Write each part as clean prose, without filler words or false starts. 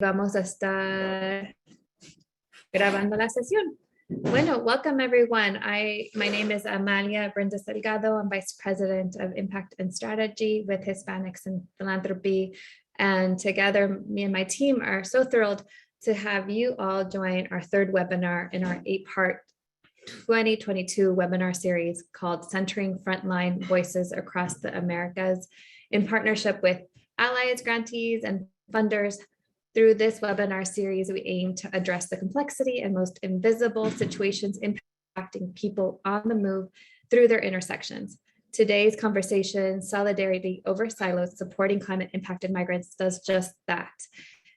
Vamos a estar grabando la sesión. Bueno, welcome everyone. My name is Amalia Brenda Delgado. I'm Vice President of Impact and Strategy with Hispanics and Philanthropy. And together, me and my team are so thrilled to have you all join our third webinar in our 8-part 2022 webinar series called Centering Frontline Voices Across the Americas, in partnership with allies, grantees, and funders. Through this webinar series, we aim to address the complexity and most invisible situations impacting people on the move through their intersections. Today's conversation, Solidarity Over Silos, Supporting Climate Impacted Migrants, does just that.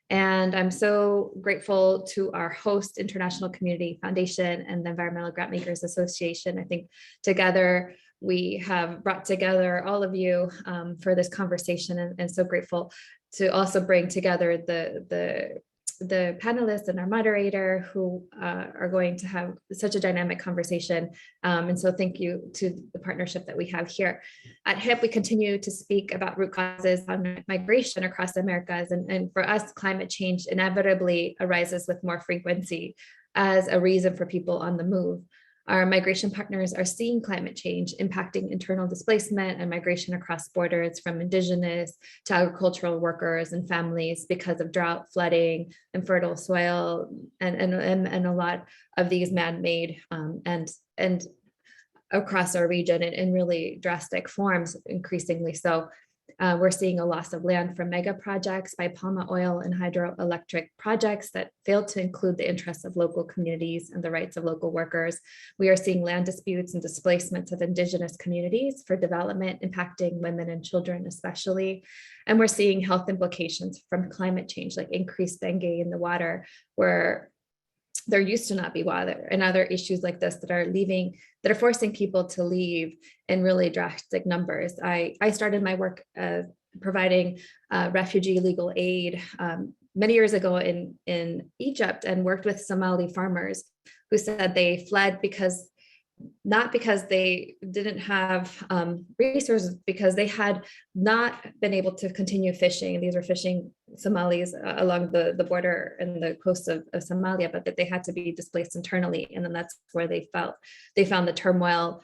And I'm so grateful to our host, International Community Foundation and the Environmental Grantmakers Association. I think together we have brought together all of you for this conversation, and so grateful to also bring together the panelists and our moderator who are going to have such a dynamic conversation. And so thank you to the partnership that we have here. At HIP, we continue to speak about root causes on migration across the Americas. And for us, climate change inevitably arises with more frequency as a reason for people on the move. Our migration partners are seeing climate change impacting internal displacement and migration across borders, from indigenous to agricultural workers and families, because of drought, flooding, infertile soil, and a lot of these man-made and across our region in really drastic forms, increasingly so. We're seeing a loss of land from mega projects by palm oil and hydroelectric projects that fail to include the interests of local communities and the rights of local workers. We are seeing land disputes and displacements of indigenous communities for development, impacting women and children especially. And we're seeing health implications from climate change, like increased dengue in the water, where there used to not be water, and other issues like this that are forcing people to leave in really drastic numbers. I started my work providing refugee legal aid many years ago in Egypt, and worked with Somali farmers who said they fled not because they didn't have resources, because they had not been able to continue fishing. These were fishing Somalis along the border and the coast of Somalia, but that they had to be displaced internally. And then that's where they found the turmoil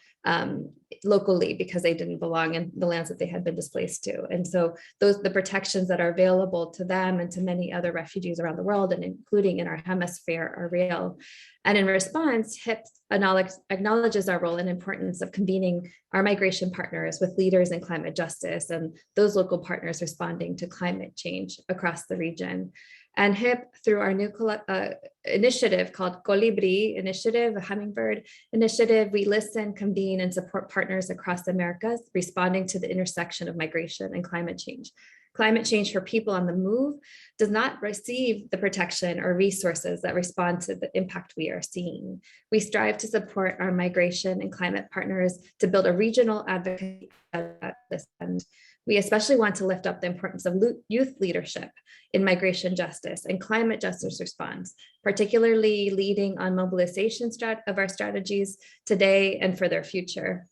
locally, because they didn't belong in the lands that they had been displaced to. And so the protections that are available to them and to many other refugees around the world, and including in our hemisphere, are real. And in response, HIP acknowledges our role and importance of convening our migration partners with leaders in climate justice and those local partners responding to climate change across the region. And HIP, through our new initiative called Colibri Initiative, a hummingbird initiative, we listen, convene, and support partners across the Americas responding to the intersection of migration and climate change. Climate change for people on the move does not receive the protection or resources that respond to the impact we are seeing. We strive to support our migration and climate partners to build a regional advocacy at this end. We especially want to lift up the importance of youth leadership in migration justice and climate justice response, particularly leading on mobilization of our strategies today and for their future.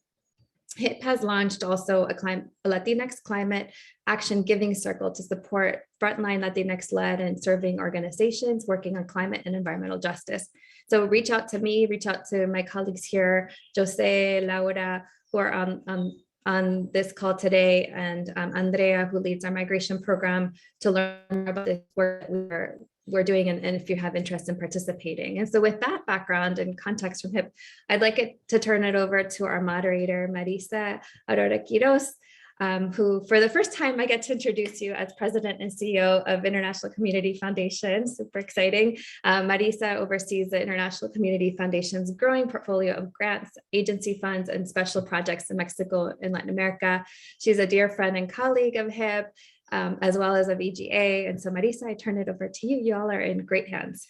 HIP has launched also a Latinx Climate Action Giving Circle to support frontline Latinx-led and serving organizations working on climate and environmental justice. So reach out to me, reach out to my colleagues here, Jose, Laura, who are on this call today, and Andrea, who leads our migration program, to learn about this work that we're doing, and if you have interest in participating. And so with that background and context from HIP, I'd like to turn it over to our moderator, Marisa Aurora Quiros, who for the first time I get to introduce you as President and CEO of International Community Foundation. Super exciting. Marisa oversees the International Community Foundation's growing portfolio of grants, agency funds, and special projects in Mexico and Latin America. She's a dear friend and colleague of HIP, as well as of EGA. And so Marisa, I turn it over to you. You all are in great hands.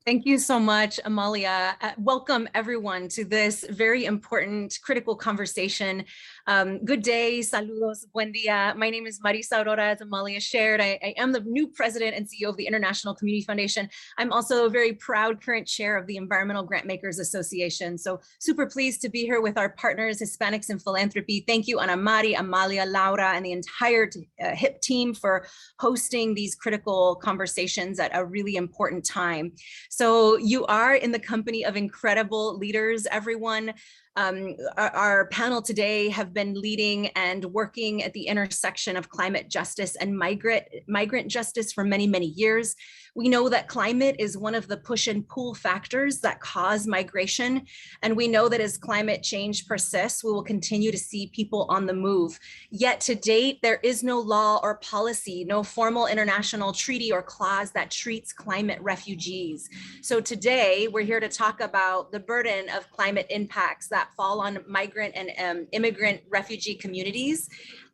Thank you so much, Amalia. Welcome everyone to this very important, critical conversation Good day, saludos, buen dia. My name is Marisa Aurora, as Amalia shared. I am the new president and CEO of the International Community Foundation. I'm also a very proud current chair of the Environmental Grantmakers Association. So super pleased to be here with our partners, Hispanics in Philanthropy. Thank you, Ana Mari, Amalia, Laura, and the entire HIP team for hosting these critical conversations at a really important time. So you are in the company of incredible leaders, everyone. Our panel today have been leading and working at the intersection of climate justice and migrant justice for many, many years. We know that climate is one of the push and pull factors that cause migration. And we know that as climate change persists, we will continue to see people on the move. Yet to date, there is no law or policy, no formal international treaty or clause that treats climate refugees. So today we're here to talk about the burden of climate impacts that fall on migrant and immigrant refugee communities.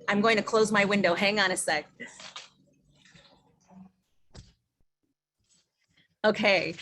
I'm going to close my window. Hang on a sec. Okay.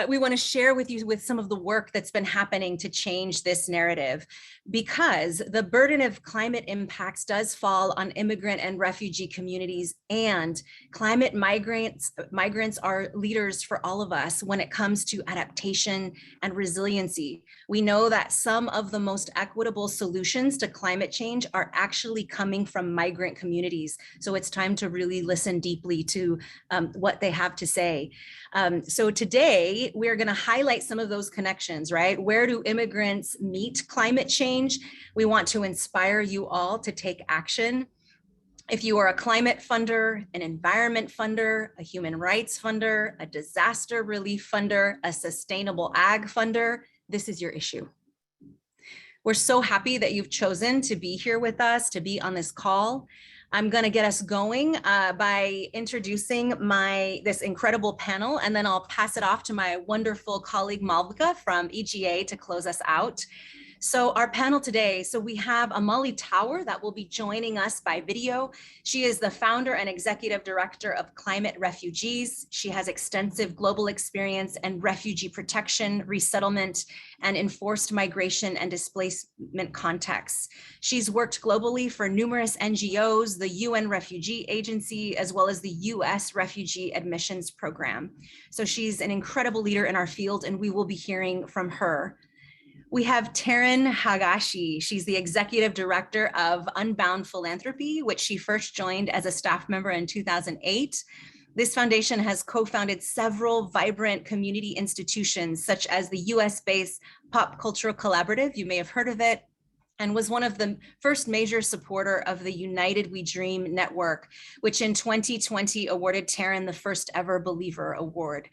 We want to share with you with some of the work that's been happening to change this narrative, because the burden of climate impacts does fall on immigrant and refugee communities, and climate migrants are leaders for all of us when it comes to adaptation and resiliency. We know that some of the most equitable solutions to climate change are actually coming from migrant communities. So it's time to really listen deeply to what they have to say. So today, we're going to highlight some of those connections, right? Where do immigrants meet climate change? We want to inspire you all to take action. If you are a climate funder, an environment funder, a human rights funder, a disaster relief funder, a sustainable ag funder, this is your issue. We're so happy that you've chosen to be here with us, to be on this call. I'm going to get us going by introducing this incredible panel, and then I'll pass it off to my wonderful colleague Malvika from EGA to close us out. So our panel today, so we have Amali Tower that will be joining us by video. She is the founder and executive director of Climate Refugees. She has extensive global experience in refugee protection, resettlement, and enforced migration and displacement contexts. She's worked globally for numerous NGOs, the UN Refugee Agency, as well as the US Refugee Admissions Program. So she's an incredible leader in our field, and we will be hearing from her. We have Taryn Hagashi. She's the executive director of Unbound Philanthropy, which she first joined as a staff member in 2008. This foundation has co-founded several vibrant community institutions, such as the US-based Pop Cultural Collaborative, you may have heard of it, and was one of the first major supporter of the United We Dream network, which in 2020 awarded Taryn the first ever Believer Award.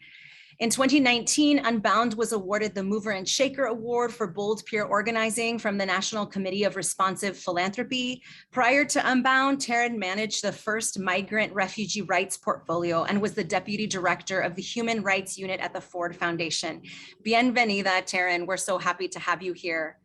In 2019, Unbound was awarded the Mover and Shaker Award for bold peer organizing from the National Committee of Responsive Philanthropy. Prior to Unbound, Taryn managed the first migrant refugee rights portfolio and was the deputy director of the Human Rights Unit at the Ford Foundation. Bienvenida, Taryn. We're so happy to have you here.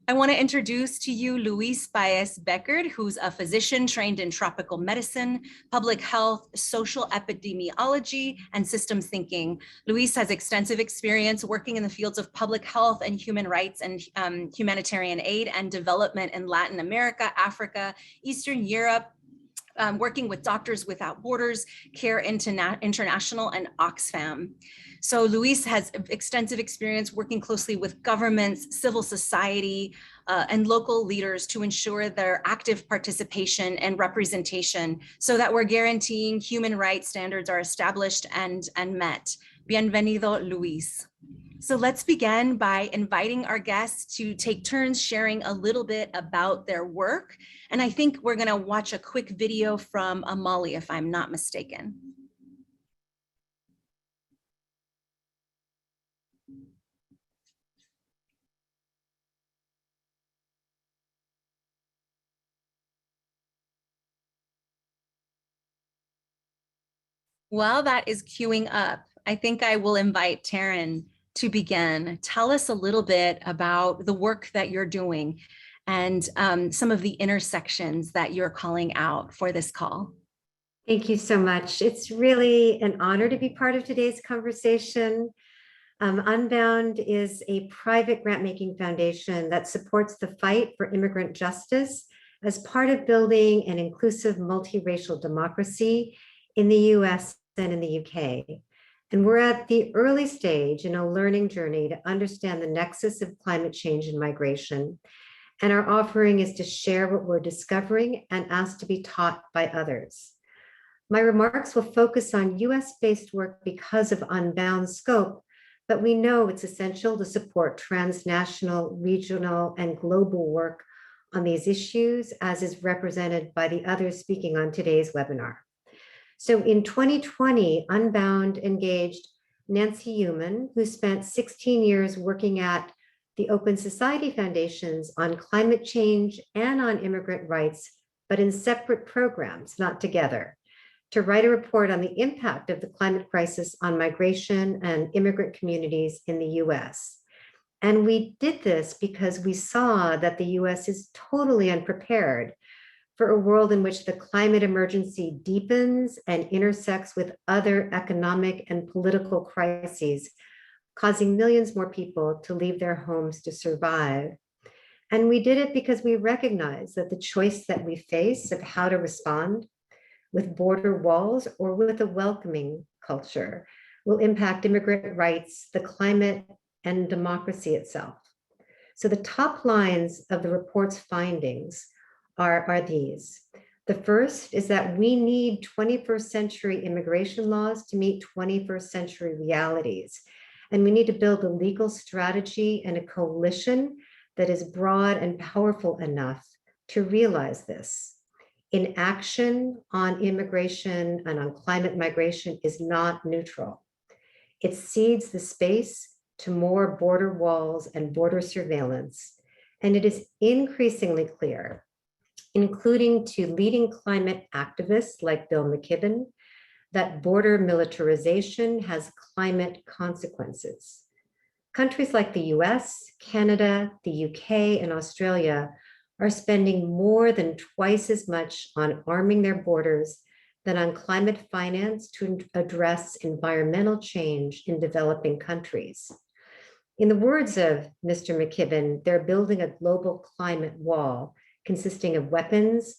I want to introduce to you Luis Baez-Beckert, who's a physician trained in tropical medicine, public health, social epidemiology, and systems thinking. Luis has extensive experience working in the fields of public health and human rights and humanitarian aid and development in Latin America, Africa, Eastern Europe, working with Doctors Without Borders, Care International, and Oxfam. So Luis has extensive experience working closely with governments, civil society, and local leaders to ensure their active participation and representation so that we're guaranteeing human rights standards are established and met. Bienvenido, Luis. So let's begin by inviting our guests to take turns sharing a little bit about their work. And I think we're going to watch a quick video from Amali, if I'm not mistaken. While that is queuing up, I think I will invite Taryn to begin. Tell us a little bit about the work that you're doing and some of the intersections that you're calling out for this call. Thank you so much. It's really an honor to be part of today's conversation. Unbound is a private grant-making foundation that supports the fight for immigrant justice as part of building an inclusive multiracial democracy in the US and in the UK. And we're at the early stage in a learning journey to understand the nexus of climate change and migration. And our offering is to share what we're discovering and ask to be taught by others. My remarks will focus on US-based work because of Unbound's scope, but we know it's essential to support transnational, regional, and global work on these issues, as is represented by the others speaking on today's webinar. So in 2020, Unbound engaged Nancy Human, who spent 16 years working at the Open Society Foundations on climate change and on immigrant rights, but in separate programs, not together, to write a report on the impact of the climate crisis on migration and immigrant communities in the US. And we did this because we saw that the US is totally unprepared for a world in which the climate emergency deepens and intersects with other economic and political crises, causing millions more people to leave their homes to survive. And we did it because we recognize that the choice that we face of how to respond with border walls or with a welcoming culture will impact immigrant rights, the climate, and democracy itself. So the top lines of the report's findings are these. The first is that we need 21st century immigration laws to meet 21st century realities. And we need to build a legal strategy and a coalition that is broad and powerful enough to realize this. Inaction on immigration and on climate migration is not neutral. It cedes the space to more border walls and border surveillance. And it is increasingly clear, including to leading climate activists like Bill McKibben, that border militarization has climate consequences. Countries like the US, Canada, the UK, and Australia are spending more than twice as much on arming their borders than on climate finance to address environmental change in developing countries. In the words of Mr. McKibben, they're building a global climate wall consisting of weapons,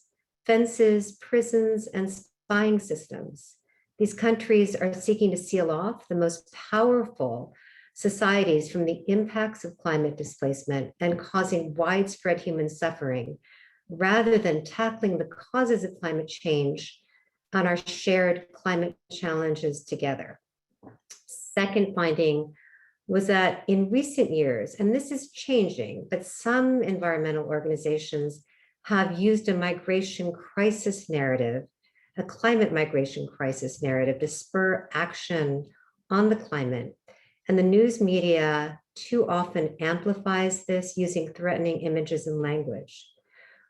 fences, prisons, and spying systems. These countries are seeking to seal off the most powerful societies from the impacts of climate displacement and causing widespread human suffering, rather than tackling the causes of climate change on our shared climate challenges together. Second finding was that in recent years, and this is changing, but some environmental organizations have used a migration crisis narrative, a climate migration crisis narrative, to spur action on the climate. And the news media too often amplifies this using threatening images and language.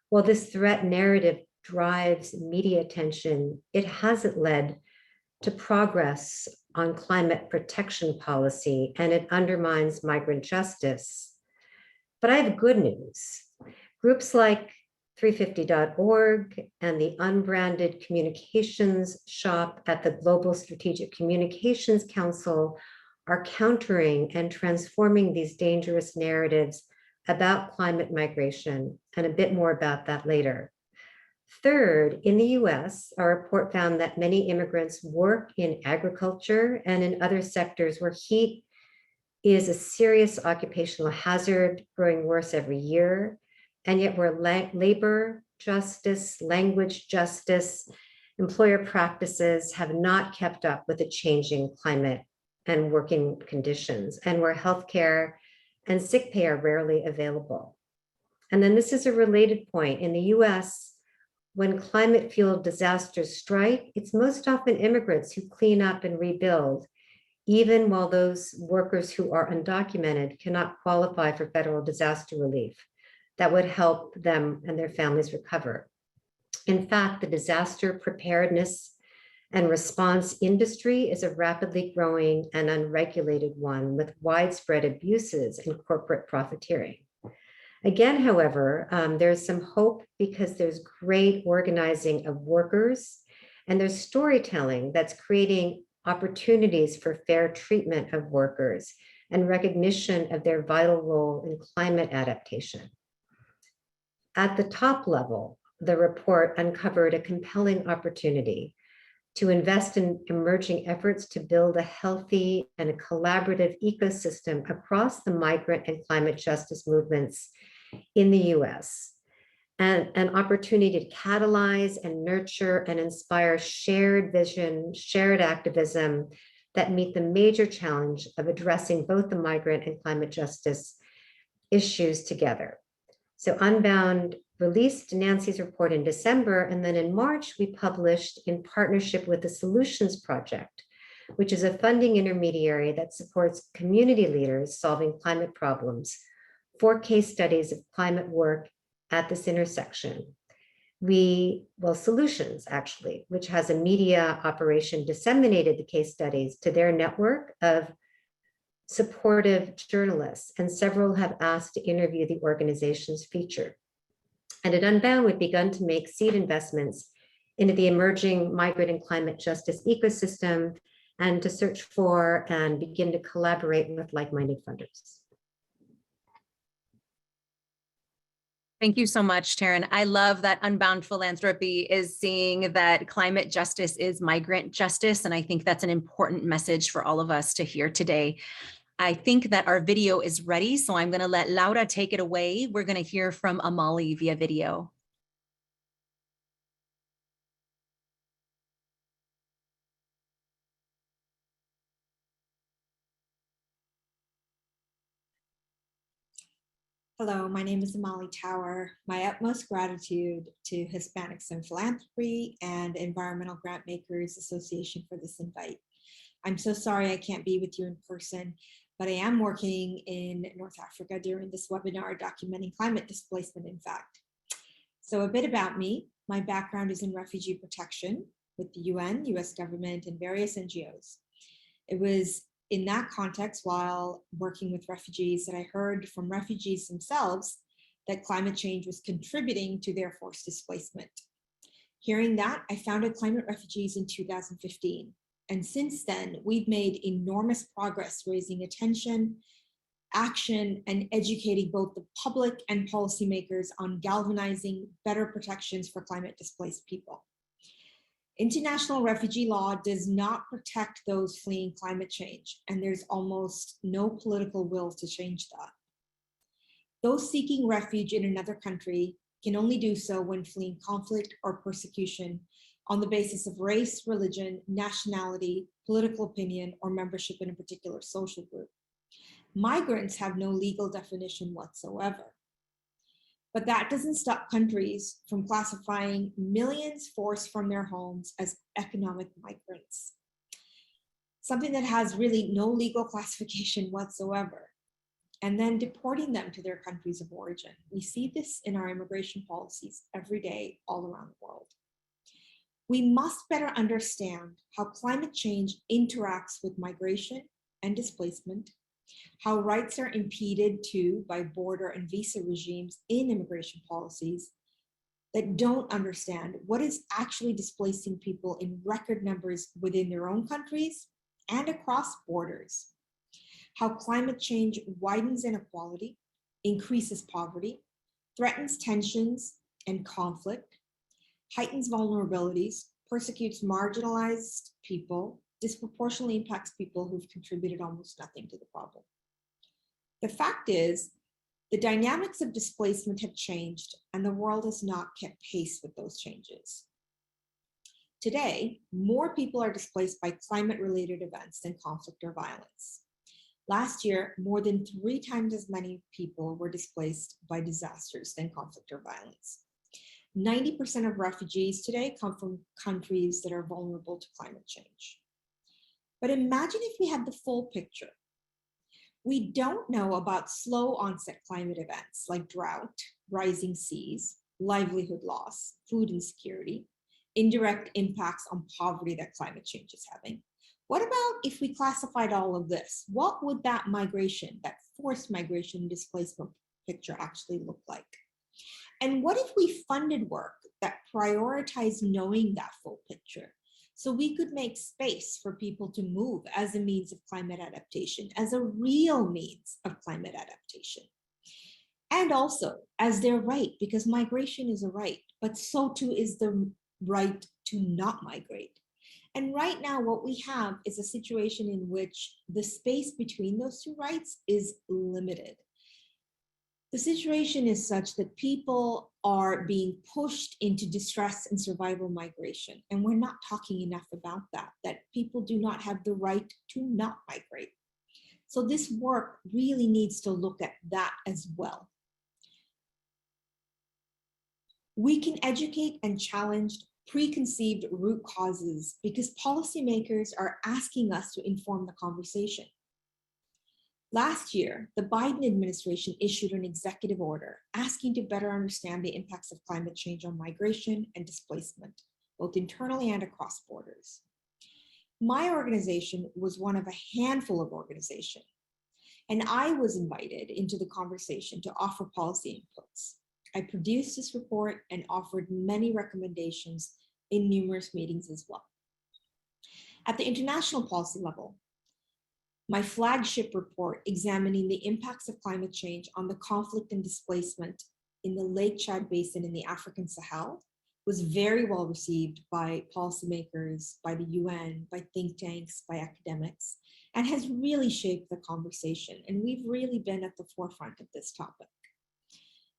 While this threat narrative drives media attention, it hasn't led to progress on climate protection policy, and it undermines migrant justice. But I have good news. Groups like 350.org and the unbranded communications shop at the Global Strategic Communications Council are countering and transforming these dangerous narratives about climate migration, and a bit more about that later. Third, in the US, our report found that many immigrants work in agriculture and in other sectors where heat is a serious occupational hazard, growing worse every year, and yet where labor justice, language justice, employer practices have not kept up with the changing climate and working conditions, and where healthcare and sick pay are rarely available. And then this is a related point. In the US, when climate-fueled disasters strike, it's most often immigrants who clean up and rebuild, even while those workers who are undocumented cannot qualify for federal disaster relief that would help them and their families recover. In fact, the disaster preparedness and response industry is a rapidly growing and unregulated one with widespread abuses and corporate profiteering. Again, however, there's some hope because there's great organizing of workers, and there's storytelling that's creating opportunities for fair treatment of workers, and recognition of their vital role in climate adaptation. At the top level, the report uncovered a compelling opportunity to invest in emerging efforts to build a healthy and a collaborative ecosystem across the migrant and climate justice movements in the US, and an opportunity to catalyze and nurture and inspire shared vision, shared activism that meet the major challenge of addressing both the migrant and climate justice issues together. So Unbound released Nancy's report in December, and then in March, we published in partnership with the Solutions Project, which is a funding intermediary that supports community leaders solving climate problems, 4 case studies of climate work at this intersection. Solutions actually, which has a media operation, disseminated the case studies to their network of supportive journalists, and several have asked to interview the organizations featured. And at Unbound, we've begun to make seed investments into the emerging migrant and climate justice ecosystem, and to search for and begin to collaborate with like-minded funders. Thank you so much, Taryn. I love that Unbound Philanthropy is seeing that climate justice is migrant justice, and I think that's an important message for all of us to hear today. I think that our video is ready, so I'm going to let Laura take it away. We're going to hear from Amali via video. Hello, my name is Amali Tower. My utmost gratitude to Hispanics in Philanthropy and Environmental Grant Makers Association for this invite. I'm so sorry I can't be with you in person, but I am working in North Africa during this webinar documenting climate displacement, in fact. So a bit about me. My background is in refugee protection with the UN, US government, and various NGOs. It was in that context, while working with refugees, that I heard from refugees themselves that climate change was contributing to their forced displacement. Hearing that, I founded Climate Refugees in 2015. And since then, we've made enormous progress raising attention, action, and educating both the public and policymakers on galvanizing better protections for climate displaced people. International refugee law does not protect those fleeing climate change, and there's almost no political will to change that. Those seeking refuge in another country can only do so when fleeing conflict or persecution on the basis of race, religion, nationality, political opinion, or membership in a particular social group. Migrants have no legal definition whatsoever. But that doesn't stop countries from classifying millions forced from their homes as economic migrants, something that has really no legal classification whatsoever, and then deporting them to their countries of origin. We see this in our immigration policies every day all around the world. We must better understand how climate change interacts with migration and displacement, how rights are impeded to by border and visa regimes in immigration policies that don't understand what is actually displacing people in record numbers within their own countries and across borders, how climate change widens inequality, increases poverty, threatens tensions and conflict, heightens vulnerabilities, persecutes marginalized people, disproportionately impacts people who've contributed almost nothing to the problem. The fact is, the dynamics of displacement have changed and the world has not kept pace with those changes. Today, more people are displaced by climate-related events than conflict or violence. Last year, more than 3 times as many people were displaced by disasters than conflict or violence. 90% of refugees today come from countries that are vulnerable to climate change. But imagine if we had the full picture. We don't know about slow onset climate events like drought, rising seas, livelihood loss, food insecurity, indirect impacts on poverty that climate change is having. What about if we classified all of this? What would that migration, that forced migration displacement picture actually look like? And what if we funded work that prioritized knowing that full picture so we could make space for people to move as a means of climate adaptation, as a real means of climate adaptation. And also as their right, because migration is a right, but so too is the right to not migrate. And right now, what we have is a situation in which the space between those two rights is limited. The situation is such that people are being pushed into distress and survival migration. And we're not talking enough about that people do not have the right to not migrate. So this work really needs to look at that as well. We can educate and challenge preconceived root causes because policymakers are asking us to inform the conversation. Last year, the Biden administration issued an executive order asking to better understand the impacts of climate change on migration and displacement, both internally and across borders. My organization was one of a handful of organizations, and I was invited into the conversation to offer policy inputs. I produced this report and offered many recommendations in numerous meetings as well. At the international policy level, my flagship report examining the impacts of climate change on the conflict and displacement in the Lake Chad Basin in the African Sahel was very well received by policymakers, by the UN, by think tanks, by academics, and has really shaped the conversation. And we've really been at the forefront of this topic.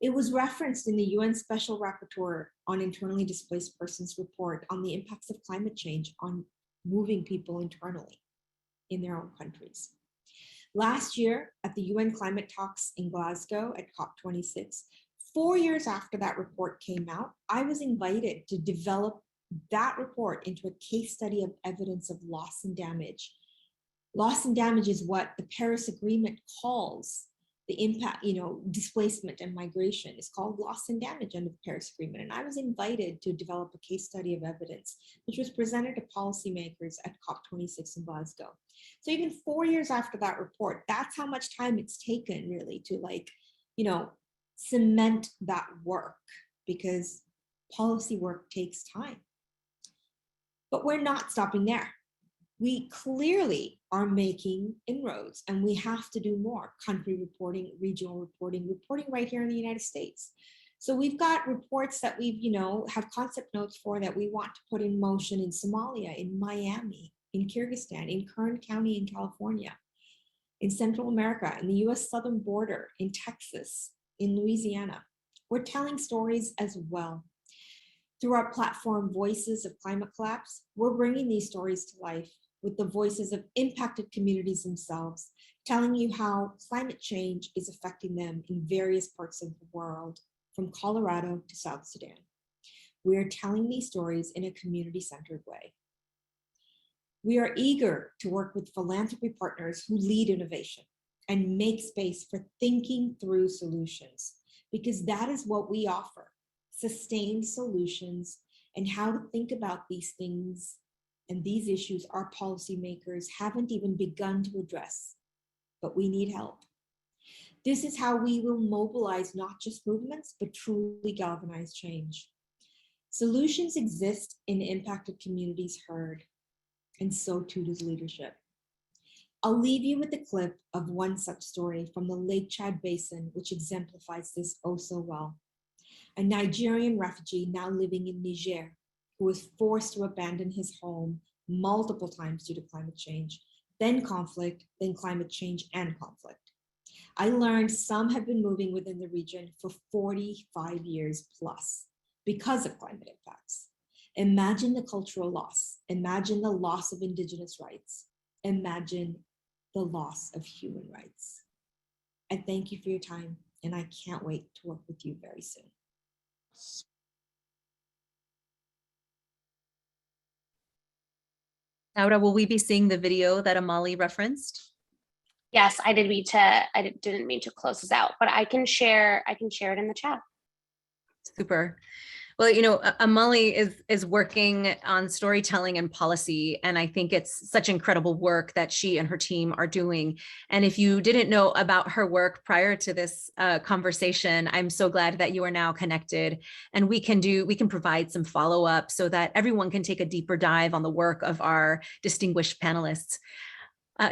It was referenced in the UN Special Rapporteur on Internally Displaced Persons report on the impacts of climate change on moving people internally in their own countries. Last year at the UN climate talks in Glasgow at COP26, 4 years after that report came out, I was invited to develop that report into a case study of evidence of loss and damage. Loss and damage is what the Paris Agreement calls the impact, displacement and migration is called loss and damage under the Paris Agreement. And I was invited to develop a case study of evidence, which was presented to policymakers at COP26 in Glasgow. So even 4 years after that report, that's how much time it's taken really to cement that work, because policy work takes time. But we're not stopping there. We clearly are making inroads, and we have to do more country reporting, regional reporting right here in the United States. So we've got reports that we've, have concept notes for that we want to put in motion in Somalia, in Miami, in Kyrgyzstan, in Kern County in California, in Central America, in the US southern border, in Texas, in Louisiana. We're telling stories as well. Through our platform, Voices of Climate Collapse, we're bringing these stories to life with the voices of impacted communities themselves, telling you how climate change is affecting them in various parts of the world, from Colorado to South Sudan. We are telling these stories in a community-centered way. We are eager to work with philanthropy partners who lead innovation and make space for thinking through solutions, because that is what we offer, sustained solutions and how to think about these things and these issues our policymakers haven't even begun to address, but we need help. This is how we will mobilize not just movements, but truly galvanize change. Solutions exist in impacted communities heard, and so too does leadership. I'll leave you with a clip of one such story from the Lake Chad Basin, which exemplifies this oh so well. A Nigerian refugee now living in Niger, who was forced to abandon his home multiple times due to climate change, then conflict, then climate change and conflict. I learned some have been moving within the region for 45 years plus because of climate impacts. Imagine the cultural loss. Imagine the loss of indigenous rights. Imagine the loss of human rights. I thank you for your time, and I can't wait to work with you very soon. Laura, will we be seeing the video that Amali referenced? Yes, I didn't mean to close this out, but I can share it in the chat. Super. Well, Amali is working on storytelling and policy, and I think it's such incredible work that she and her team are doing. And if you didn't know about her work prior to this conversation, I'm so glad that you are now connected, and we can provide some follow-up so that everyone can take a deeper dive on the work of our distinguished panelists.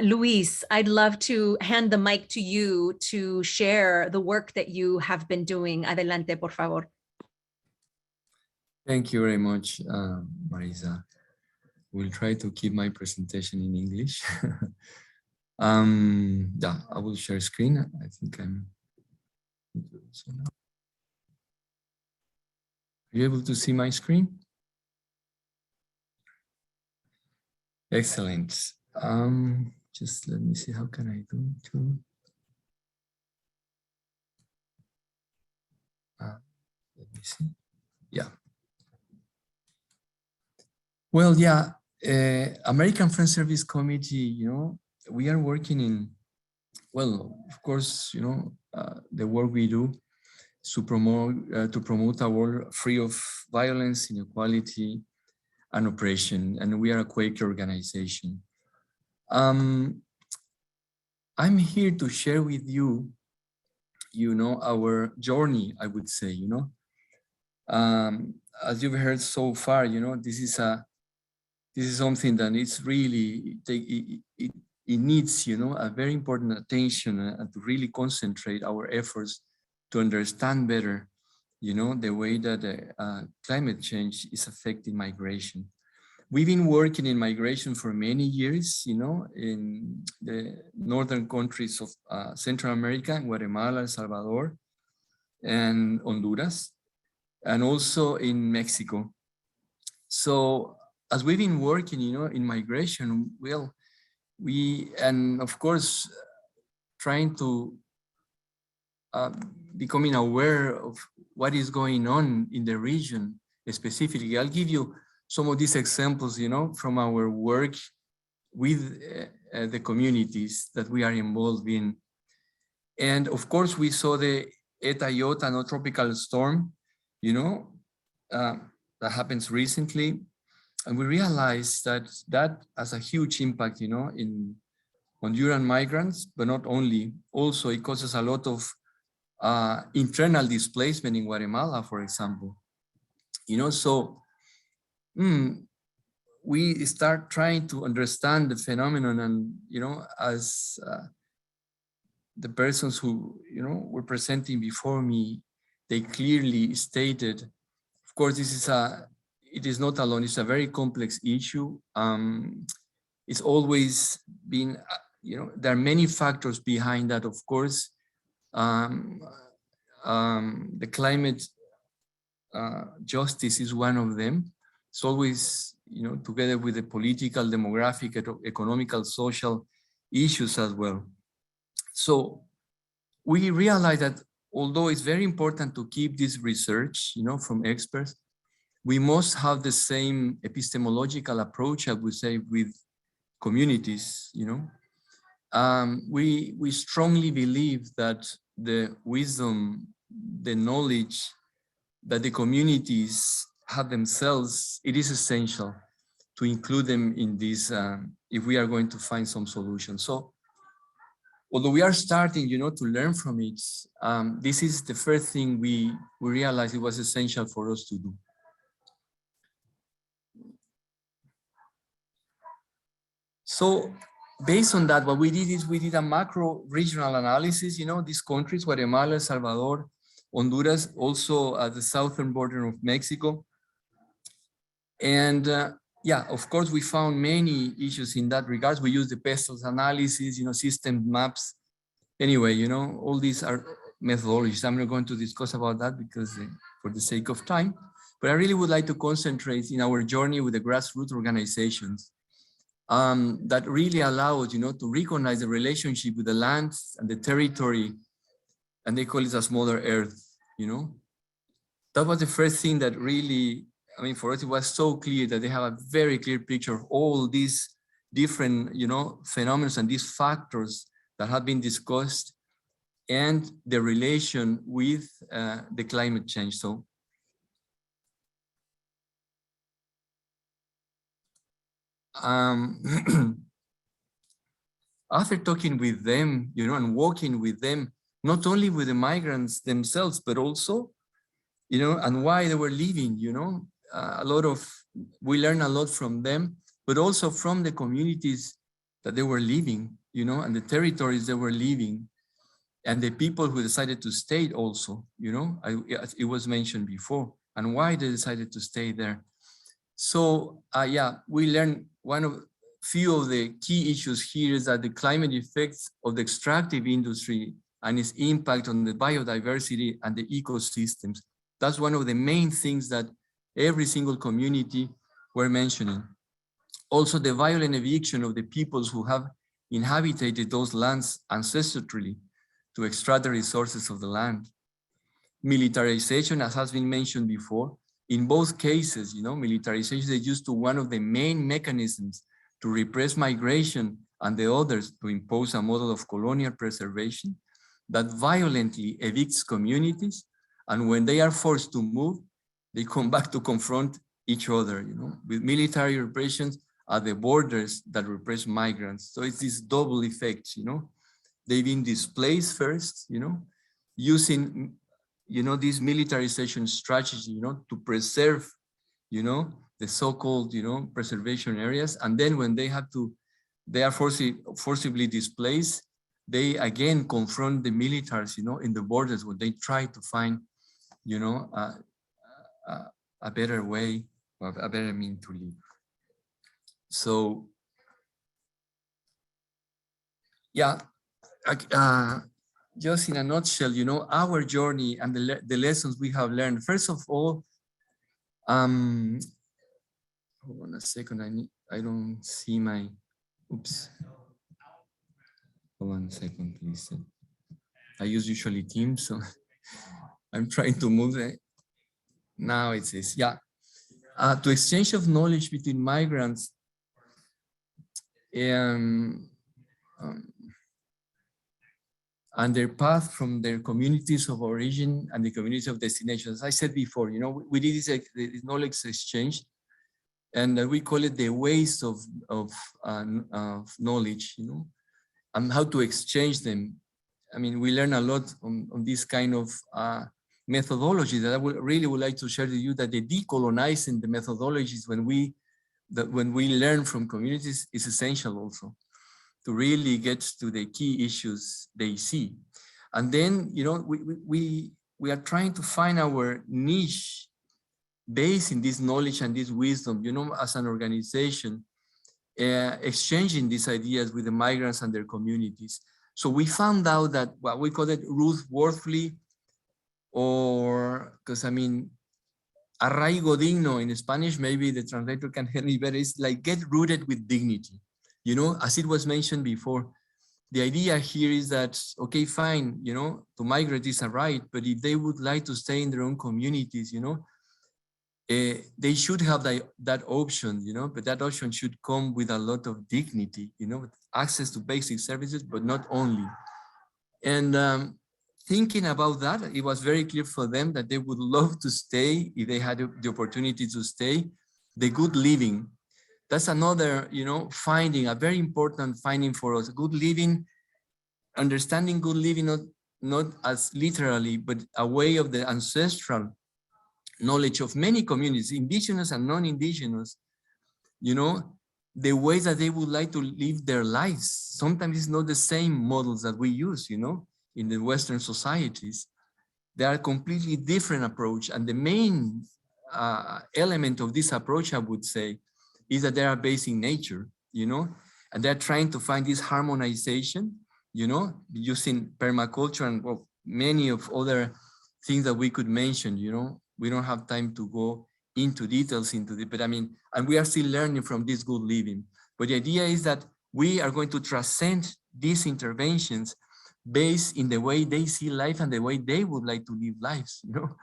Luis, I'd love to hand the mic to you to share the work that you have been doing. Adelante, por favor. Thank you very much, Marisa. We'll try to keep my presentation in English. Yeah, I will share screen. I think I'm. So now. Are you able to see my screen? Excellent. Just let me see, how can I do it too? Let me see. Yeah. Well, yeah, American Friends Service Committee, we are working in, well, of course, the work we do is to promote a world free of violence, inequality, and oppression, and we are a Quaker organization. I'm here to share with you, our journey, I would say, as you've heard so far, this is something that it's really, it needs, a very important attention and to really concentrate our efforts to understand better, the way that climate change is affecting migration. We've been working in migration for many years, in the northern countries of Central America, Guatemala, El Salvador, and Honduras, and also in Mexico. So as we've been working, in migration, well, and of course, trying to becoming aware of what is going on in the region specifically. I'll give you some of these examples, from our work with the communities that we are involved in. And of course, we saw the Eta Iota, no tropical storm, that happens recently. And we realized that has a huge impact, in Honduran migrants, but not only. Also, it causes a lot of internal displacement in Guatemala, for example. So we start trying to understand the phenomenon, and as the persons who were presenting before me, they clearly stated, of course, it is not alone, it's a very complex issue. It's always been, there are many factors behind that, of course. The climate justice is one of them. It's always, together with the political, demographic, economical, social issues as well. So we realize that although it's very important to keep this research, from experts, we must have the same epistemological approach, I would say, with communities, We strongly believe that the wisdom, the knowledge that the communities have themselves, it is essential to include them in this if we are going to find some solution. So although we are starting, to learn from it, this is the first thing we realized it was essential for us to do. So based on that, what we did is we did a macro regional analysis, these countries, Guatemala, El Salvador, Honduras, also at the southern border of Mexico. And yeah, of course, we found many issues in that regard. We used the PESTELS analysis, system maps. Anyway, all these are methodologies. I'm not going to discuss about that because for the sake of time, but I really would like to concentrate in our journey with the grassroots organizations that really allow us, to recognize the relationship with the land and the territory, and they call it as Mother Earth, That was the first thing that really, for us, it was so clear that they have a very clear picture of all these different, phenomena and these factors that have been discussed and the relation with the climate change. So after talking with them, you know, and walking with them, not only with the migrants themselves, but also, you know, and why they were leaving, you know, we learn a lot from them, but also from the communities that they were leaving, you know, and the territories they were leaving, and the people who decided to stay also, you know, it was mentioned before, and why they decided to stay there. So yeah, we learned few of the key issues here is that the climate effects of the extractive industry and its impact on the biodiversity and the ecosystems. That's one of the main things that every single community were mentioning. Also, the violent eviction of the peoples who have inhabited those lands ancestrally to extract the resources of the land. Militarization, as has been mentioned before, in both cases, you know, militarization is used to one of the main mechanisms to repress migration, and the others to impose a model of colonial preservation that violently evicts communities. And when they are forced to move, they come back to confront each other, you know, with military repressions at the borders that repress migrants. So it's this double effect, you know. They've been displaced first, you know, using, you know, this militarization strategy, you know, to preserve, you know, the so-called, you know, preservation areas. And then when they are forcibly displaced, they again confront the militaries, you know, in the borders when they try to find, you know, a better way, or a better mean to live. So, yeah, just in a nutshell, you know, our journey and the lessons we have learned. First of all, hold on a second, I don't see my, oops. Hold on a second, please. I use usually Teams, so I'm trying to move it. Now it says, yeah. To exchange of knowledge between migrants and their path from their communities of origin and the communities of destination. As I said before, you know, we did this knowledge exchange, and we call it the ways of knowledge, you know, and how to exchange them. I mean, we learn a lot on this kind of methodology that I really would like to share with you, that the decolonizing the methodologies when we learn from communities is essential also to really get to the key issues they see. And then, you know, we are trying to find our niche based in this knowledge and this wisdom, you know, as an organization, exchanging these ideas with the migrants and their communities. So we found out that what we call it root-worthy, or, because I mean, arraigo digno in Spanish, maybe the translator can help me better, is like get rooted with dignity. You know, as it was mentioned before, the idea here is that, okay, fine, you know, to migrate is a right, but if they would like to stay in their own communities, you know, they should have that option, you know, but that option should come with a lot of dignity, you know, access to basic services, but not only. And thinking about that, it was very clear for them that they would love to stay if they had the opportunity to stay. The good living, that's another, you know, finding, a very important finding for us. Good living, understanding good living, not as literally, but a way of the ancestral knowledge of many communities, indigenous and non-indigenous, you know, the ways that they would like to live their lives. Sometimes it's not the same models that we use, you know, in the Western societies. They are a completely different approach. And the main element of this approach, I would say, is that they are based in nature, you know, and they're trying to find this harmonization, you know, using permaculture and well, many of other things that we could mention, you know. We don't have time to go into details into it, but I mean, and we are still learning from this good living. But the idea is that we are going to transcend these interventions based in the way they see life and the way they would like to live lives, you know,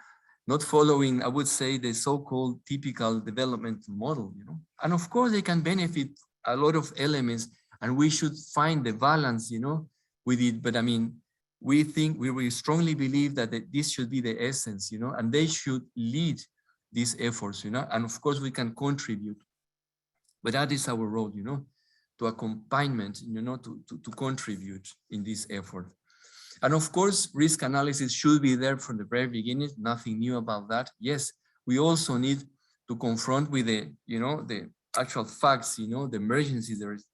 not following, I would say, the so-called typical development model, you know. And of course, they can benefit a lot of elements, and we should find the balance, you know, with it. But I mean, we strongly believe that this should be the essence, you know, and they should lead these efforts, you know, and of course we can contribute. But that is our role, to accompaniment, to contribute in this effort. And of course, risk analysis should be there from the very beginning, nothing new about that. Yes, we also need to confront with the actual facts, the emergencies there is.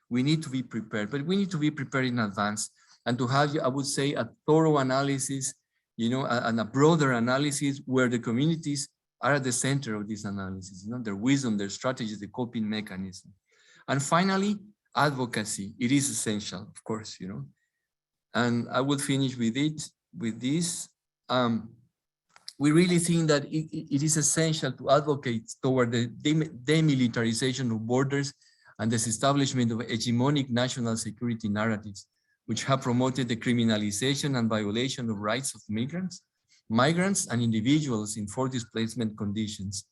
We need to be prepared, but we need to be prepared in advance and to have, I would say, a thorough analysis, and a broader analysis where the communities are at the center of this analysis, their wisdom, their strategies, the coping mechanism. And finally, advocacy. It is essential, of course, And I will finish with this. We really think that it is essential to advocate toward the demilitarization of borders and the establishment of hegemonic national security narratives, which have promoted the criminalization and violation of rights of migrants and individuals in forced displacement conditions.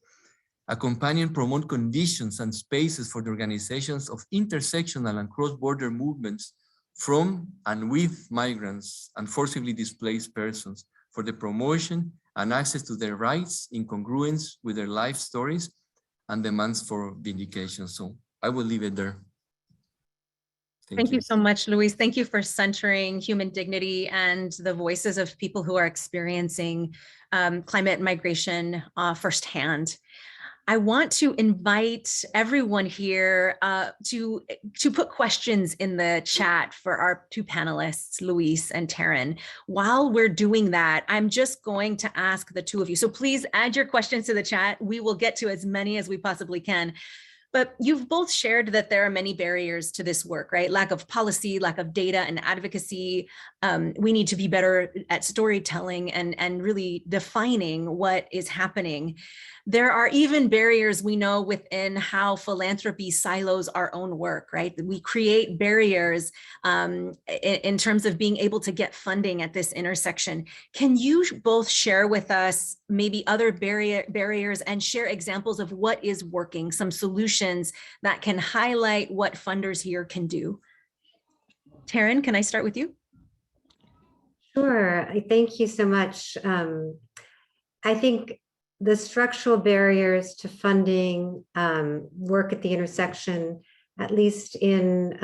Accompany and promote conditions and spaces for the organizations of intersectional and cross-border movements from and with migrants and forcibly displaced persons for the promotion and access to their rights in congruence with their life stories and demands for vindication. So I will leave it there. Thank you so much, Luis. Thank you for centering human dignity and the voices of people who are experiencing climate migration firsthand. I want to invite everyone here to put questions in the chat for our two panelists, Luis and Taryn. While we're doing that, I'm just going to ask the two of you. So please add your questions to the chat. We will get to as many as we possibly can. But you've both shared that there are many barriers to this work, right? Lack of policy, lack of data and advocacy. We need to be better at storytelling and really defining what is happening. There are even barriers we know within how philanthropy silos our own work, right? We create barriers in terms of being able to get funding at this intersection. Can you both share with us maybe other barriers and share examples of what is working, some solutions that can highlight what funders here can do? Taryn, can I start with you? Sure, thank you so much. I think the structural barriers to funding work at the intersection, at least in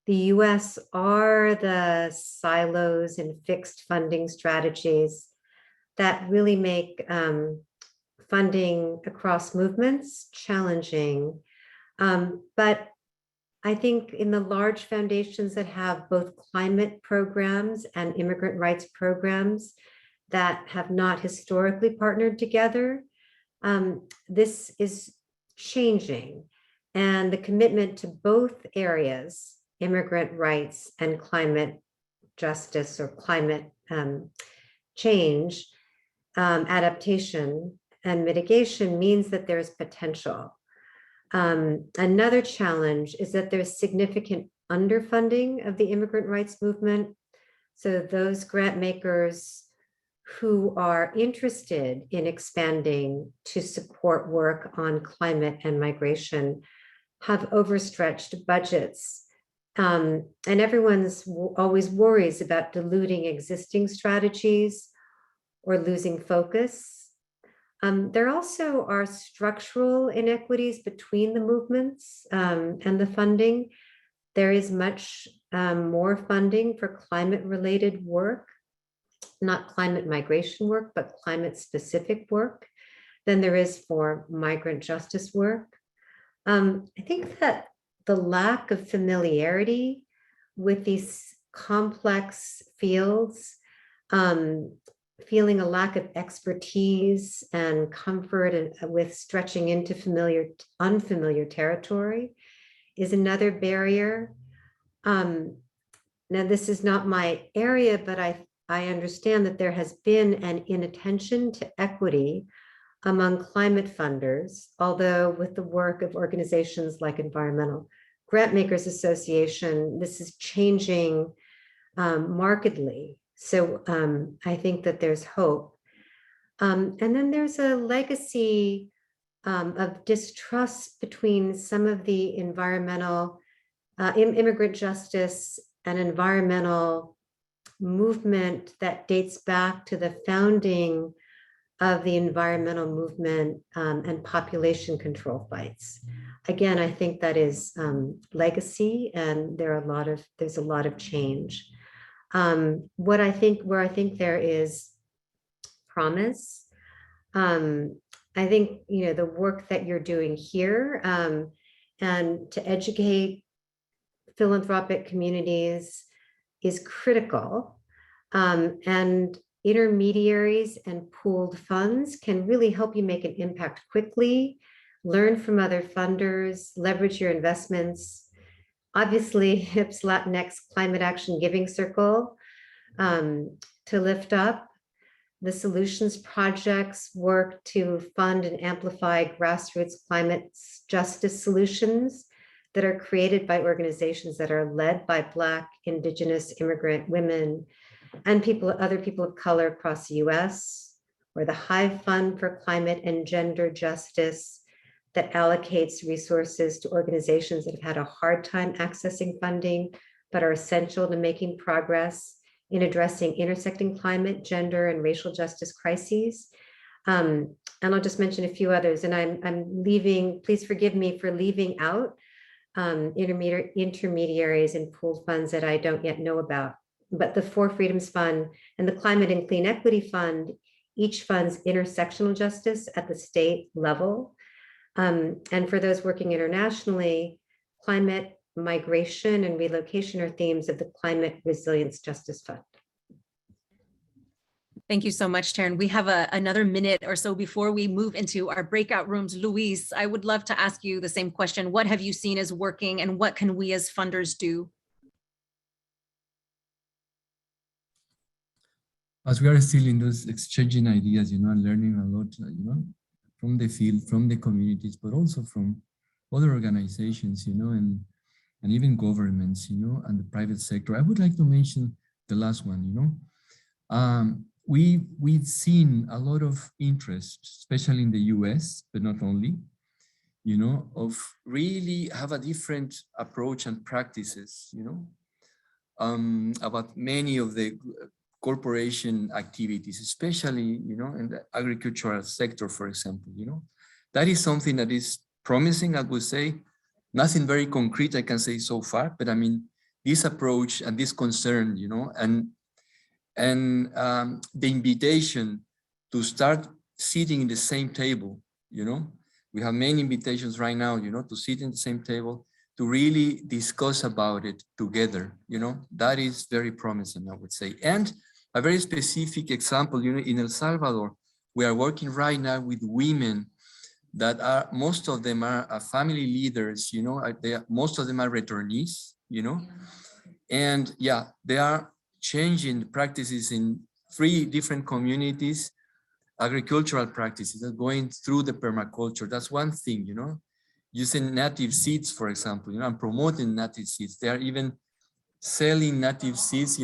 the US, are the silos and fixed funding strategies that really make funding across movements challenging. But I think in the large foundations that have both climate programs and immigrant rights programs that have not historically partnered together, this is changing. And the commitment to both areas, immigrant rights and climate justice or climate change, adaptation and mitigation, means that there's potential. Another challenge is that there's significant underfunding of the immigrant rights movement. So those grant makers who are interested in expanding to support work on climate and migration have overstretched budgets. And everyone's always worries about diluting existing strategies or losing focus. There also are structural inequities between the movements and the funding. There is much more funding for climate-related work, not climate migration work, but climate-specific work than there is for migrant justice work. I think that the lack of familiarity with these complex fields, feeling a lack of expertise and comfort with stretching into unfamiliar territory is another barrier. Now, this is not my area, but I understand that there has been an inattention to equity among climate funders, although with the work of organizations like Environmental Grantmakers Association, this is changing markedly. So I think that there's hope. And then there's a legacy of distrust between some of the environmental, immigrant justice and environmental movement that dates back to the founding of the environmental movement and population control fights. Again, I think that is legacy, and there's a lot of change. Where I think there is promise, I think, the work that you're doing here and to educate philanthropic communities is critical. And intermediaries and pooled funds can really help you make an impact quickly, learn from other funders, leverage your investments. Obviously, HIP's Latinx Climate Action Giving Circle to lift up. The Solutions Projects work to fund and amplify grassroots climate justice solutions that are created by organizations that are led by Black, Indigenous, immigrant women, and other people of color across the US, or the Hive Fund for Climate and Gender Justice that allocates resources to organizations that have had a hard time accessing funding, but are essential to making progress in addressing intersecting climate, gender, and racial justice crises. And I'll just mention a few others, and I'm leaving, please forgive me for leaving out intermediaries and pooled funds that I don't yet know about. But the Four Freedoms Fund and the Climate and Clean Equity Fund each funds intersectional justice at the state level. And for those working internationally, climate, migration, and relocation are themes of the Climate Resilience Justice Fund. Thank you so much, Taryn. We have another minute or so before we move into our breakout rooms. Luis, I would love to ask you the same question. What have you seen as working, and what can we as funders do? As we are still in those exchanging ideas, and learning a lot, from the field, from the communities, but also from other organizations, and even governments, and the private sector. I would like to mention the last one, we've seen a lot of interest, especially in the US, but not only, of really have a different approach and practices, about many of the corporation activities, especially, in the agricultural sector, for example, that is something that is promising, I would say. Nothing very concrete I can say so far, but I mean, this approach and this concern, and the invitation to start sitting in the same table, we have many invitations right now, to sit in the same table, to really discuss about it together, that is very promising, I would say. And a very specific example, in El Salvador, we are working right now with women that are, most of them are family leaders, most of them are returnees, and yeah, they are changing practices in 3 different communities, agricultural practices, going through the permaculture. That's one thing, using native seeds, for example, and promoting native seeds. They are even selling native seeds,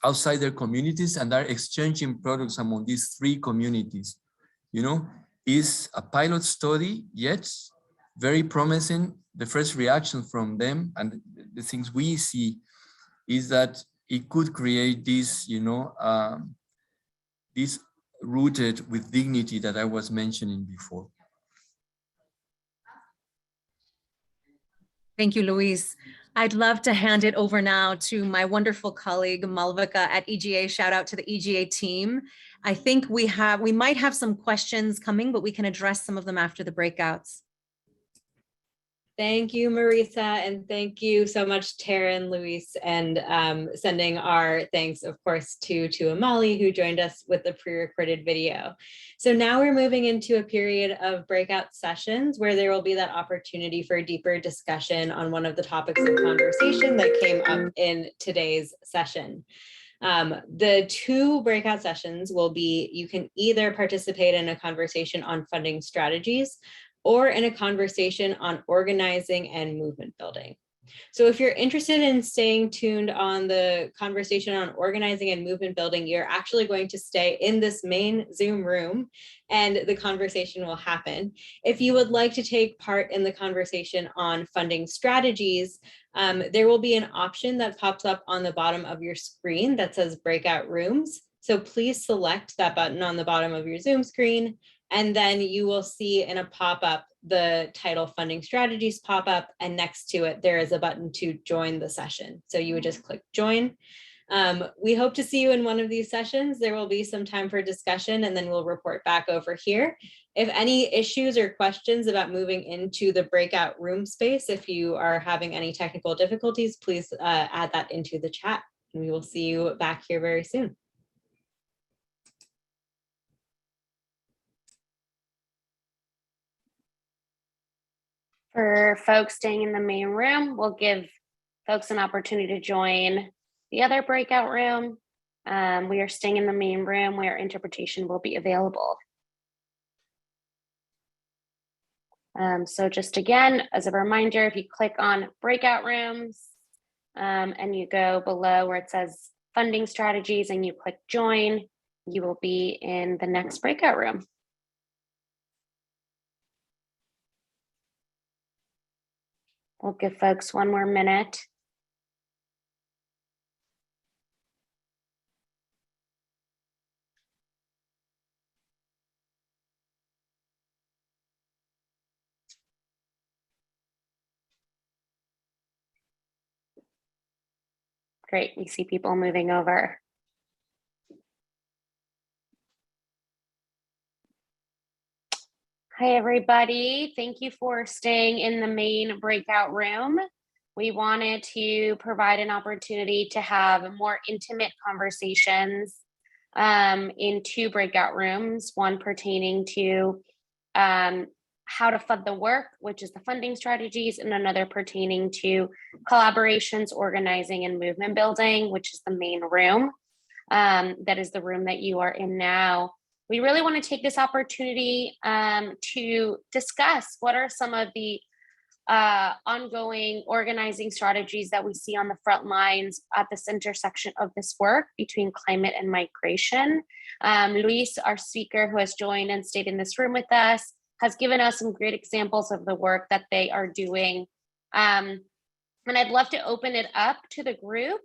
outside their communities, and are exchanging products among these 3 communities, is a pilot study, yet very promising. The first reaction from them and the things we see is that it could create this, this rooted with dignity that I was mentioning before. Thank you, Luis. I'd love to hand it over now to my wonderful colleague, Malvika at EGA. Shout out to the EGA team. I think we might have some questions coming, but we can address some of them after the breakouts. Thank you, Marisa, and thank you so much, Taryn, Luis, and sending our thanks, of course, to Amali, who joined us with the pre-recorded video. So now we're moving into a period of breakout sessions where there will be that opportunity for a deeper discussion on one of the topics of conversation that came up in today's session. The 2 breakout sessions will be, you can either participate in a conversation on funding strategies or in a conversation on organizing and movement building. So if you're interested in staying tuned on the conversation on organizing and movement building, you're actually going to stay in this main Zoom room and the conversation will happen. If you would like to take part in the conversation on funding strategies, there will be an option that pops up on the bottom of your screen that says breakout rooms. So please select that button on the bottom of your Zoom screen, and then you will see in a pop-up the title Funding Strategies pop-up, and next to it, there is a button to join the session. So you would just click join. We hope to see you in one of these sessions. There will be some time for discussion, and then we'll report back over here. If any issues or questions about moving into the breakout room space, if you are having any technical difficulties, please add that into the chat, and we will see you back here very soon. For folks staying in the main room, we'll give folks an opportunity to join the other breakout room. We are staying in the main room where interpretation will be available. So just again, as a reminder, if you click on breakout rooms and you go below where it says funding strategies and you click join, you will be in the next breakout room. We'll give folks one more minute. Great, we see people moving over. Hi, everybody. Thank you for staying in the main breakout room. We wanted to provide an opportunity to have more intimate conversations in two breakout rooms, one pertaining to how to fund the work, which is the funding strategies, and another pertaining to collaborations, organizing, and movement building, which is the main room. That is the room that you are in now. We really want to take this opportunity to discuss what are some of the ongoing organizing strategies that we see on the front lines at this intersection of this work between climate and migration. Luis, our speaker who has joined and stayed in this room with us, has given us some great examples of the work that they are doing. And I'd love to open it up to the group,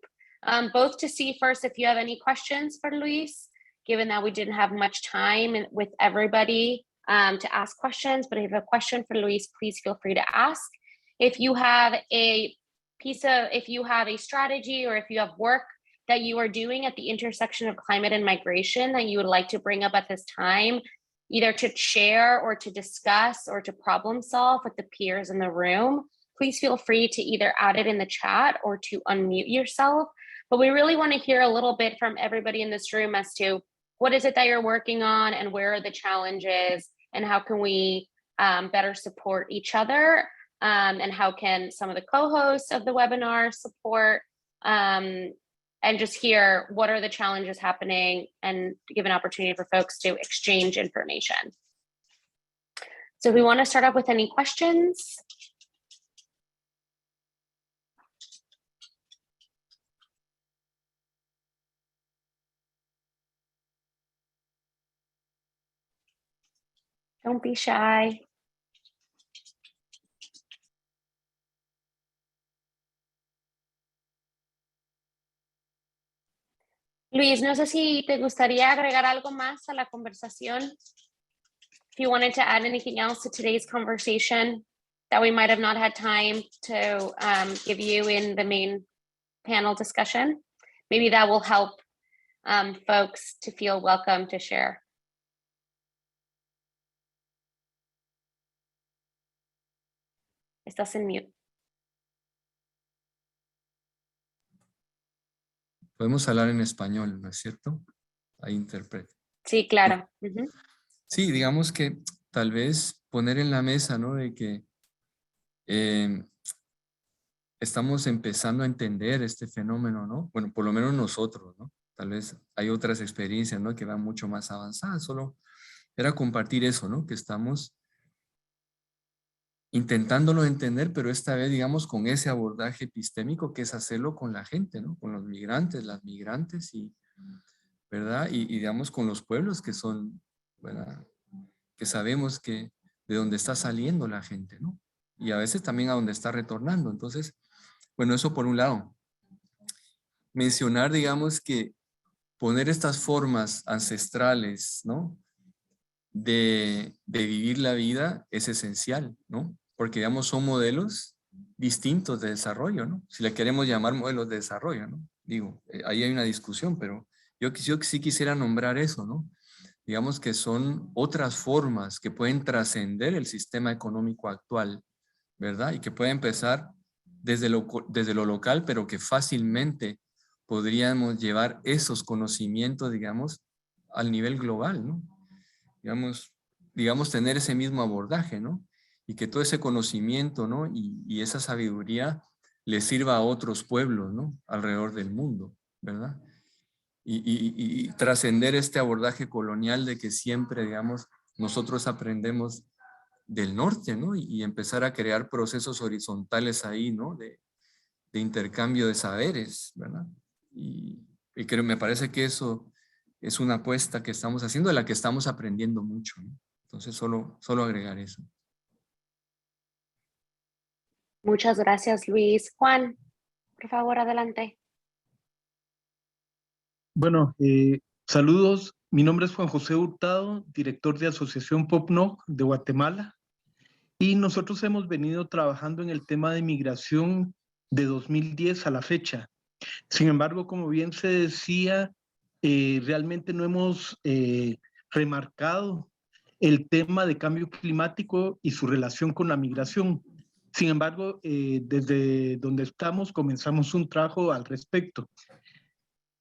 both to see first if you have any questions for Luis, given that we didn't have much time with everybody to ask questions, but if you have a question for Luis, please feel free to ask. If you have a strategy, or if you have work that you are doing at the intersection of climate and migration that you would like to bring up at this time, either to share or to discuss or to problem solve with the peers in the room, please feel free to either add it in the chat or to unmute yourself. But we really want to hear a little bit from everybody in this room as to what is it that you're working on and where are the challenges, and how can we better support each other, and how can some of the co-hosts of the webinar support, and just hear what are the challenges happening and give an opportunity for folks to exchange information. So we want to start off with any questions. Don't be shy. Luis, no sé si te gustaría agregar algo más a la conversación. If you wanted to add anything else to today's conversation that we might have not had time to give you in the main panel discussion, maybe that will help folks to feel welcome to share. Estás en mute. Podemos hablar en español, ¿no es cierto? Ahí interprete. Sí, claro. Sí, digamos que tal vez poner en la mesa, ¿no? De que estamos empezando a entender este fenómeno, ¿no? Bueno, por lo menos nosotros, ¿no? Tal vez hay otras experiencias, ¿no? Que van mucho más avanzadas. Solo era compartir eso, ¿no? Que estamos intentándolo entender, pero esta vez, digamos, con ese abordaje epistémico que es hacerlo con la gente, ¿no? Con los migrantes, las migrantes y, ¿verdad? Y digamos, con los pueblos que son, ¿verdad? Que sabemos que de dónde está saliendo la gente, ¿no? Y a veces también a dónde está retornando. Entonces, bueno, eso por un lado. Mencionar, digamos, que poner estas formas ancestrales, ¿no? De vivir la vida es esencial, ¿no? Porque, digamos, son modelos distintos de desarrollo, ¿no? Si le queremos llamar modelos de desarrollo, ¿no? Digo, ahí hay una discusión, pero yo sí quisiera nombrar eso, ¿no? Digamos que son otras formas que pueden trascender el sistema económico actual, ¿verdad? Y que puede empezar desde lo local, pero que fácilmente podríamos llevar esos conocimientos, digamos, al nivel global, ¿no? Digamos, tener ese mismo abordaje, ¿no? Y que todo ese conocimiento, ¿no? Y esa sabiduría le sirva a otros pueblos, ¿no? Alrededor del mundo, ¿verdad? Y trascender este abordaje colonial de que siempre, digamos, nosotros aprendemos del norte, ¿no? Y empezar a crear procesos horizontales ahí, ¿no? De intercambio de saberes, ¿verdad? Y creo, me parece que eso es una apuesta que estamos haciendo, de la que estamos aprendiendo mucho, ¿no? Entonces, solo agregar eso. Muchas gracias, Luis. Juan, por favor, adelante. Bueno, saludos. Mi nombre es Juan José Hurtado, director de Asociación PopNoc de Guatemala. Y nosotros hemos venido trabajando en el tema de migración de 2010 a la fecha. Sin embargo, como bien se decía, realmente no hemos remarcado el tema de cambio climático y su relación con la migración. Sin embargo, desde donde estamos comenzamos un trabajo al respecto.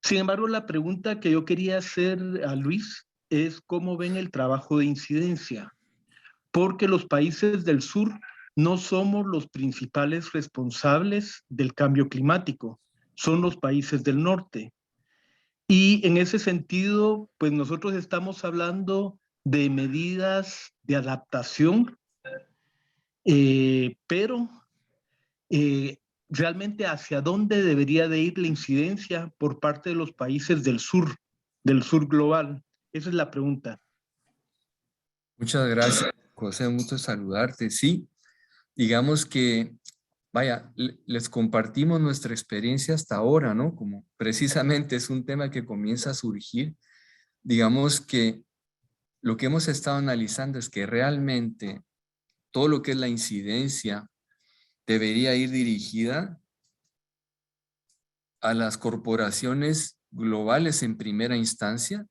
Sin embargo, la pregunta que yo quería hacer a Luis es cómo ven el trabajo de incidencia, porque los países del sur no somos los principales responsables del cambio climático, son los países del norte. Y en ese sentido, pues nosotros estamos hablando de medidas de adaptación, pero realmente hacia dónde debería de ir la incidencia por parte de los países del sur global. Esa es la pregunta. Muchas gracias, José, un gusto saludarte. Sí, digamos que, vaya, les compartimos nuestra experiencia hasta ahora, ¿no? Como precisamente es un tema que comienza a surgir, digamos que lo que hemos estado analizando es que realmente todo lo que es la incidencia debería ir dirigida a las corporaciones globales en primera instancia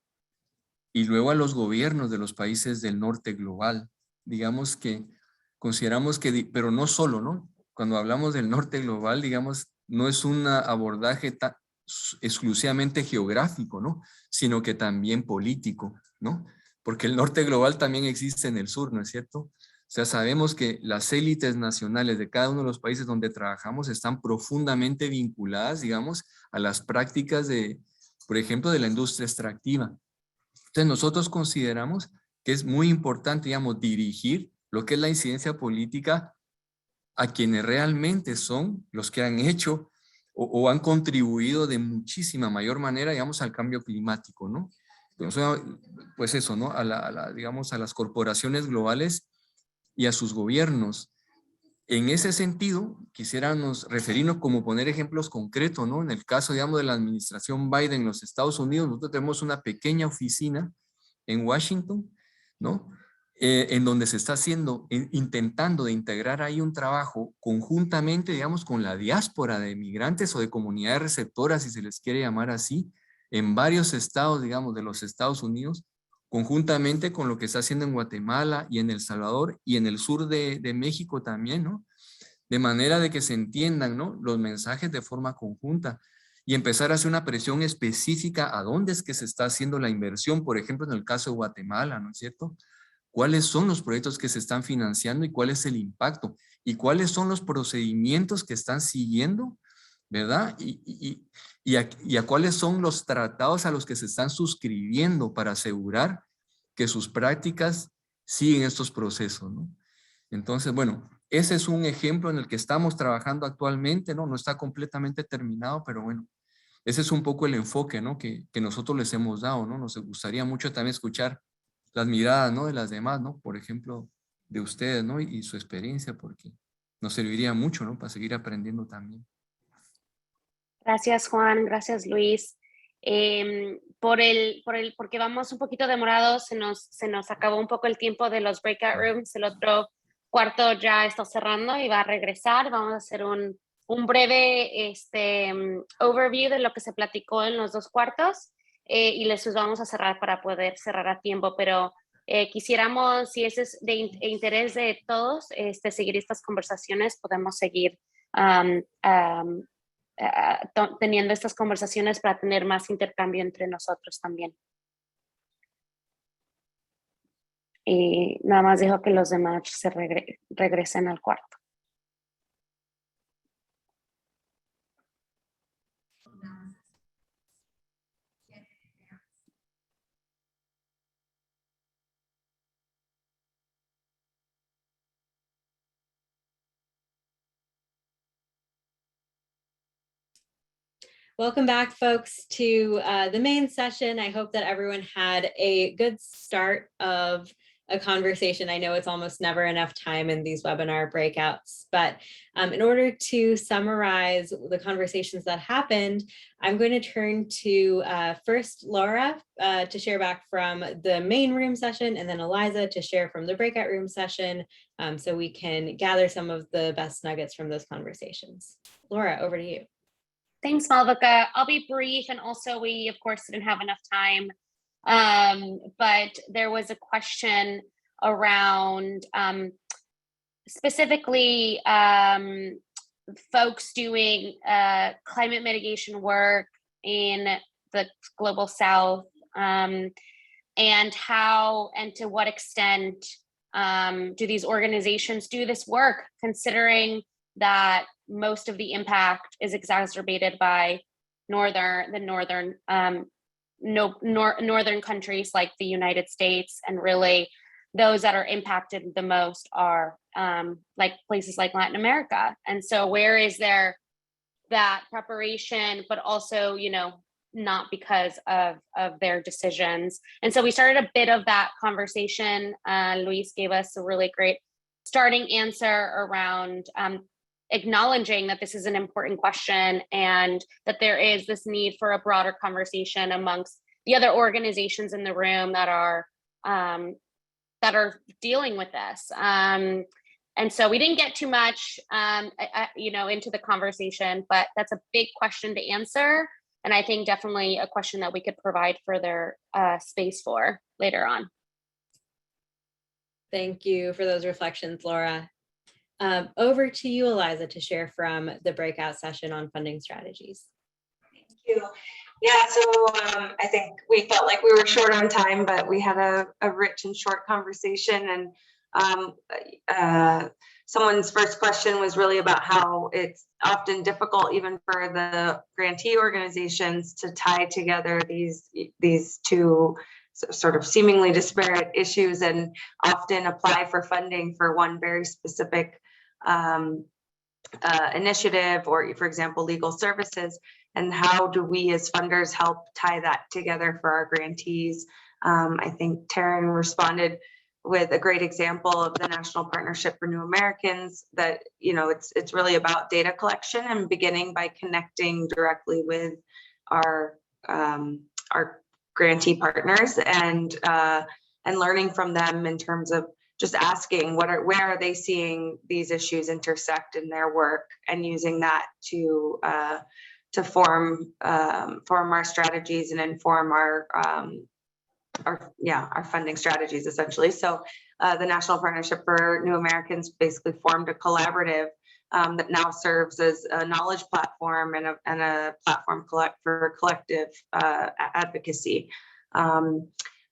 y luego a los gobiernos de los países del norte global. Digamos que consideramos que, pero no solo, ¿no? Cuando hablamos del norte global, digamos, no es un abordaje exclusivamente geográfico, ¿no? Sino que también político, ¿no? Porque el norte global también existe en el sur, ¿no es cierto? O sea, sabemos que las élites nacionales de cada uno de los países donde trabajamos están profundamente vinculadas, digamos, a las prácticas de, por ejemplo, de la industria extractiva. Entonces, nosotros consideramos que es muy importante, digamos, dirigir lo que es la incidencia política a quienes realmente son los que han hecho o han contribuido de muchísima mayor manera, digamos, al cambio climático, ¿no? Pues eso, ¿no? Digamos, a las corporaciones globales y a sus gobiernos. En ese sentido, quisiéramos referirnos como poner ejemplos concretos, ¿no? En el caso, digamos, de la administración Biden en los Estados Unidos, nosotros tenemos una pequeña oficina en Washington, ¿no? En donde se está intentando de integrar ahí un trabajo conjuntamente, digamos, con la diáspora de migrantes o de comunidades receptoras, si se les quiere llamar así, en varios estados, digamos, de los Estados Unidos, conjuntamente con lo que está haciendo en Guatemala y en El Salvador y en el sur de México también, ¿no? De manera de que se entiendan, ¿no? Los mensajes de forma conjunta y empezar a hacer una presión específica a dónde es que se está haciendo la inversión, por ejemplo, en el caso de Guatemala, ¿no es cierto? ¿Cuáles son los proyectos que se están financiando y cuál es el impacto? ¿Y cuáles son los procedimientos que están siguiendo? ¿Verdad? Y a cuáles son los tratados a los que se están suscribiendo para asegurar que sus prácticas siguen estos procesos, ¿no? Entonces, bueno, ese es un ejemplo en el que estamos trabajando actualmente, ¿no? No está completamente terminado, pero bueno, ese es un poco el enfoque, ¿no? Que nosotros les hemos dado, ¿no? Nos gustaría mucho también escuchar las miradas, ¿no? De las demás, ¿no? Por ejemplo, de ustedes, ¿no? Y su experiencia, porque nos serviría mucho, ¿no? Para seguir aprendiendo también. Gracias, Juan. Gracias, Luis. porque vamos un poquito demorados, se nos acabó un poco el tiempo de los breakout rooms. El otro cuarto ya está cerrando y va a regresar. Vamos a hacer un breve overview de lo que se platicó en los dos cuartos y les vamos a cerrar para poder cerrar a tiempo, pero quisiéramos, si ese es de interés de todos, seguir estas conversaciones, podemos seguir teniendo estas conversaciones para tener más intercambio entre nosotros también. Y nada más dejo que los demás se regresen al cuarto. Welcome back, folks, to the main session. I hope that everyone had a good start of a conversation. I know it's almost never enough time in these webinar breakouts, but in order to summarize the conversations that happened, I'm going to turn to first Laura to share back from the main room session, and then Eliza to share from the breakout room session, so we can gather some of the best nuggets from those conversations. Laura, over to you. Thanks, Malvika. I'll be brief, and also we, of course, didn't have enough time, but there was a question around specifically folks doing climate mitigation work in the Global South, and how and to what extent do these organizations do this work, considering that most of the impact is exacerbated by northern countries like the United States, and really those that are impacted the most are like places like Latin America. And so where is there that preparation, but also, you know, not because of their decisions. And so we started a bit of that conversation. Luis gave us a really great starting answer around acknowledging that this is an important question and that there is this need for a broader conversation amongst the other organizations in the room that are dealing with this. And so we didn't get too much, you know, into the conversation, but that's a big question to answer. And I think definitely a question that we could provide further space for later on. Thank you for those reflections, Laura. Over to you, Eliza, to share from the breakout session on funding strategies. Thank you. Yeah, so I think we felt like we were short on time, but we had a rich and short conversation. And someone's first question was really about how it's often difficult, even for the grantee organizations, to tie together these two sort of seemingly disparate issues and often apply for funding for one very specific initiative, or for example, legal services. And how do we as funders help tie that together for our grantees? I think Taryn responded with a great example of the National Partnership for New Americans, that, you know, it's really about data collection and beginning by connecting directly with our grantee partners and learning from them in terms of just asking where are they seeing these issues intersect in their work, and using that to form our strategies and inform our funding strategies, essentially. So the National Partnership for New Americans basically formed a collaborative that now serves as a knowledge platform and a platform for collective advocacy.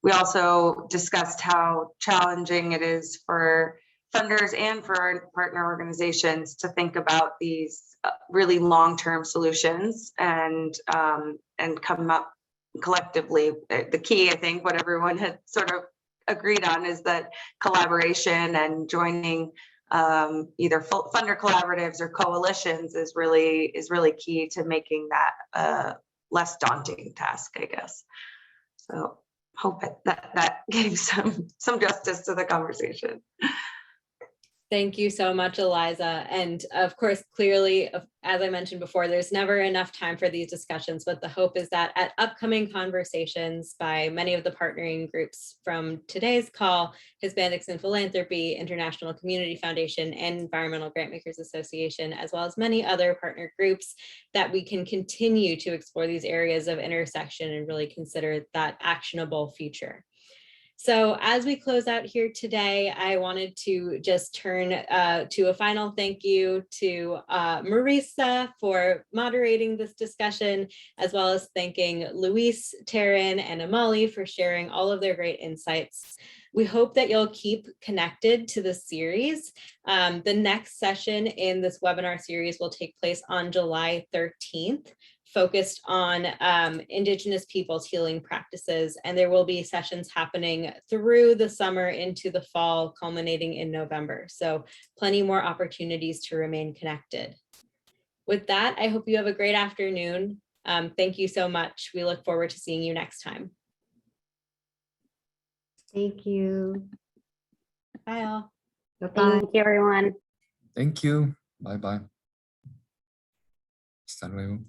We also discussed how challenging it is for funders and for our partner organizations to think about these really long-term solutions and come up collectively. The key, I think, what everyone had sort of agreed on is that collaboration and joining either funder collaboratives or coalitions is really key to making that less daunting task, I guess. So hope that gave some justice to the conversation. Thank you so much, Eliza. And of course, clearly, as I mentioned before, there's never enough time for these discussions, but the hope is that at upcoming conversations by many of the partnering groups from today's call, Hispanics in Philanthropy, International Community Foundation, and Environmental Grantmakers Association, as well as many other partner groups, that we can continue to explore these areas of intersection and really consider that actionable future. So as we close out here today, I wanted to just turn to a final thank you to Marisa for moderating this discussion, as well as thanking Luis, Taryn, and Amali for sharing all of their great insights. We hope that you'll keep connected to the series. The next session in this webinar series will take place on July 13th. Focused on Indigenous peoples' healing practices. And there will be sessions happening through the summer into the fall, culminating in November. So plenty more opportunities to remain connected. With that, I hope you have a great afternoon. Thank you so much. We look forward to seeing you next time. Thank you. Bye all. Bye-bye. Thank you, everyone. Thank you. Bye bye. Hasta luego.